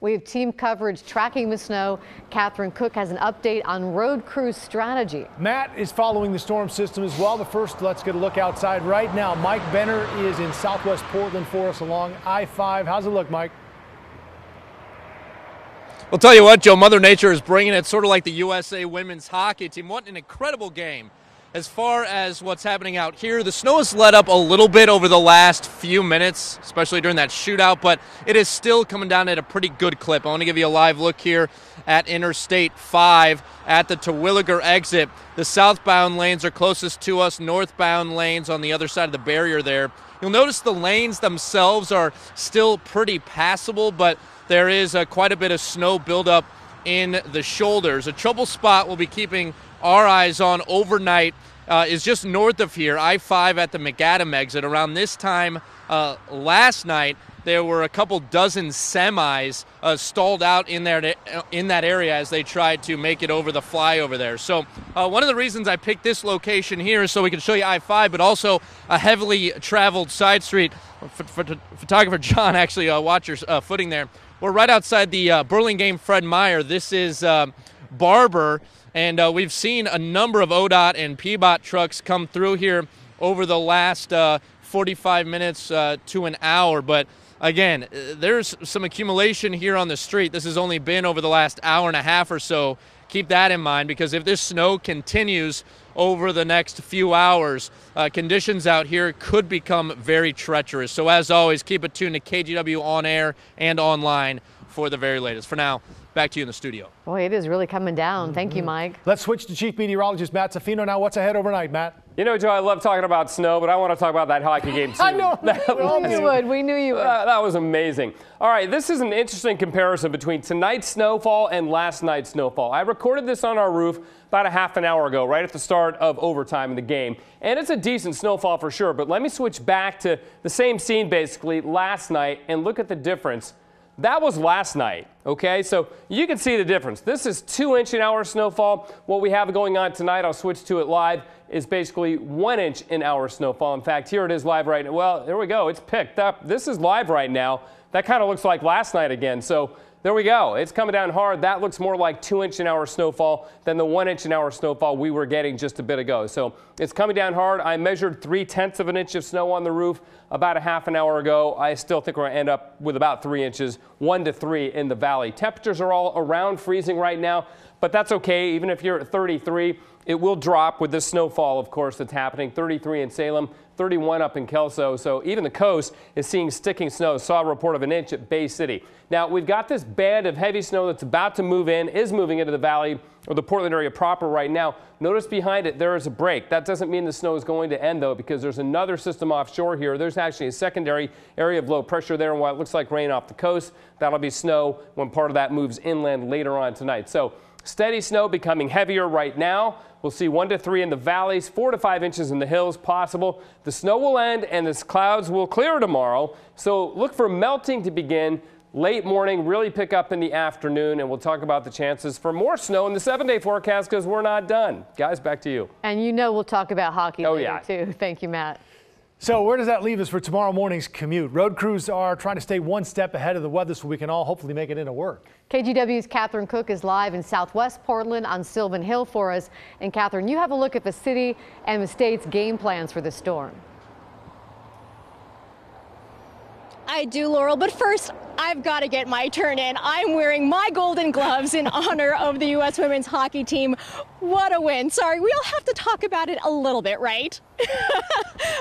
We have team coverage tracking the snow. Catherine Cook has an update on road crew strategy. Matt is following the storm system as well. But first, let's get a look outside right now. Mike Benner is in southwest Portland for us along I-5. How's it look, Mike? I'll tell you what, Joe, Mother Nature is bringing it, sort of like the USA women's hockey team. What an incredible game. As far as what's happening out here, the snow has let up a little bit over the last few minutes, especially during that shootout, but it is still coming down at a pretty good clip. I want to give you a live look here at Interstate 5 at the Terwilliger exit. The southbound lanes are closest to us, northbound lanes on the other side of the barrier there. You'll notice the lanes themselves are still pretty passable, but there is quite a bit of snow buildup in the shoulders. A trouble spot we'll be keeping our eyes on overnight is just north of here, I-5 at the McAdam exit. Around this time last night, there were a couple dozen semis stalled out in that area as they tried to make it over the flyover there. So one of the reasons I picked this location here is so we can show you I-5, but also a heavily traveled side street. Photographer John, actually, watch your footing there. We're right outside the Burlingame Fred Meyer. This is Barber. And we've seen a number of ODOT and PBOT trucks come through here over the last 45 minutes to an hour. But again, there's some accumulation here on the street. This has only been over the last hour and a half or so. Keep that in mind, because if this snow continues over the next few hours, conditions out here could become very treacherous. So as always, keep it tuned to KGW on air and online for the very latest. For now, back to you in the studio. Boy, it is really coming down. Thank you, Mike. Let's switch to Chief Meteorologist Matt Safina now. What's ahead overnight, Matt? You know, Joe, I love talking about snow, but I want to talk about that hockey game, too. I know. We knew you would. That was amazing. All right, this is an interesting comparison between tonight's snowfall and last night's snowfall. I recorded this on our roof about a half an hour ago, right at the start of overtime in the game. And it's a decent snowfall for sure, but let me switch back to the same scene, basically, last night and look at the difference. That was last night, okay? So you can see the difference. This is 2-inch-an-hour snowfall. What we have going on tonight, I'll switch to it live, is basically 1-inch-an-hour snowfall. In fact, here it is live right now. Well, there we go. It's picked up. This is live right now. That kind of looks like last night again. So there we go. It's coming down hard. That looks more like 2-inch-an-hour snowfall than the 1-inch-an-hour snowfall we were getting just a bit ago. So it's coming down hard. I measured 0.3 of an inch of snow on the roof about a half an hour ago. I still think we're going to end up with about 3 inches, 1 to 3 in the valley. Temperatures are all around freezing right now, but that's okay. Even if you're at 33, it will drop with this snowfall, of course, that's happening. 33 in Salem, 31 up in Kelso. So even the coast is seeing sticking snow. Saw a report of 1 inch at Bay City. Now, we've got this band of heavy snow that's about to move in, is moving into the valley or the Portland area proper right now. Notice behind it, there is a break. That doesn't mean the snow is going to end, though, because there's another system offshore here. There's actually a secondary area of low pressure there, and while it looks like rain off the coast, that'll be snow when part of that moves inland later on tonight. So steady snow becoming heavier right now. We'll see 1 to 3 in the valleys, 4 to 5 inches in the hills possible. The snow will end and the clouds will clear tomorrow. So look for melting to begin late morning, really pick up in the afternoon, and we'll talk about the chances for more snow in the 7-day forecast because we're not done. Guys, back to you. And you know we'll talk about hockey later, too. Thank you, Matt. So where does that leave us for tomorrow morning's commute? Road crews are trying to stay one step ahead of the weather so we can all hopefully make it into work. KGW's Catherine Cook is live in southwest Portland on Sylvan Hill for us. And Catherine, you have a look at the city and the state's game plans for the storm. I do, Laurel, but first, I've got to get my turn in. I'm wearing my golden gloves in honor of the U.S. women's hockey team. What a win. Sorry, we all have to talk about it a little bit, right?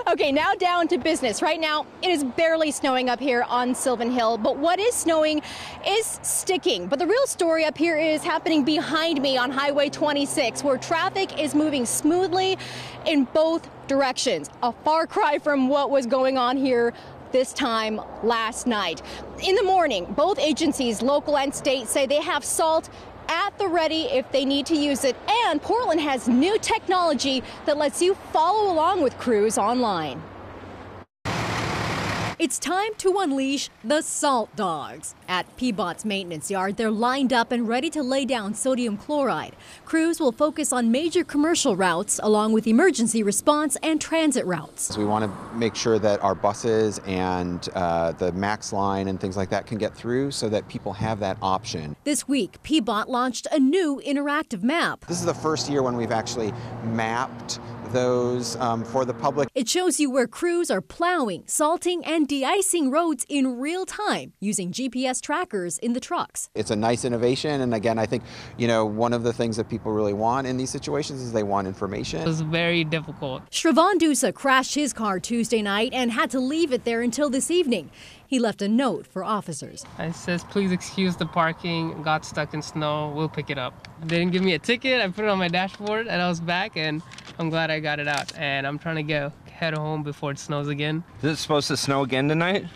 Okay, now down to business. Right now, it is barely snowing up here on Sylvan Hill, but what is snowing is sticking. But the real story up here is happening behind me on Highway 26, where traffic is moving smoothly in both directions. A far cry from what was going on here this time last night. In the morning, both agencies, local and state, say they have salt at the ready if they need to use it. And Portland has new technology that lets you follow along with crews online. It's time to unleash the salt dogs. At Peabot's maintenance yard, they're lined up and ready to lay down sodium chloride. Crews will focus on major commercial routes along with emergency response and transit routes. We want to make sure that our buses and the MAX line and things like that can get through so that people have that option. This week, Peabot launched a new interactive map. This is the first year when we've actually mapped those for the public. It shows you where crews are plowing, salting, and de-icing roads in real time using GPS trackers in the trucks. It's a nice innovation, and again, I think, one of the things that people really want in these situations is they want information. It was very difficult. Shravan Dusa crashed his car Tuesday night and had to leave it there until this evening. He left a note for officers. It says, please excuse the parking, got stuck in snow, we'll pick it up. They didn't give me a ticket, I put it on my dashboard and I was back, and I'm glad I got it out. And I'm trying to head home before it snows again. Is it supposed to snow again tonight?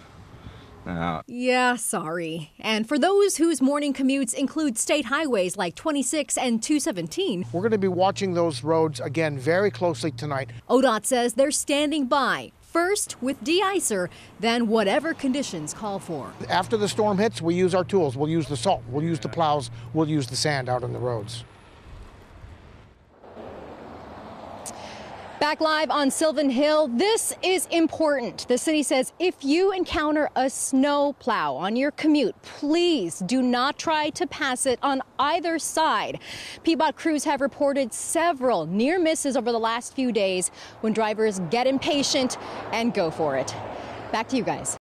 No. Yeah, sorry. And for those whose morning commutes include state highways like 26 and 217. We're going to be watching those roads again very closely tonight. ODOT says they're standing by. First with de-icer, then whatever conditions call for. After the storm hits, we use our tools. We'll use the salt, we'll use the plows, we'll use the sand out on the roads. Back live on Sylvan Hill, this is important. The city says if you encounter a snow plow on your commute, please do not try to pass it on either side. Peabot crews have reported several near misses over the last few days when drivers get impatient and go for it. Back to you guys.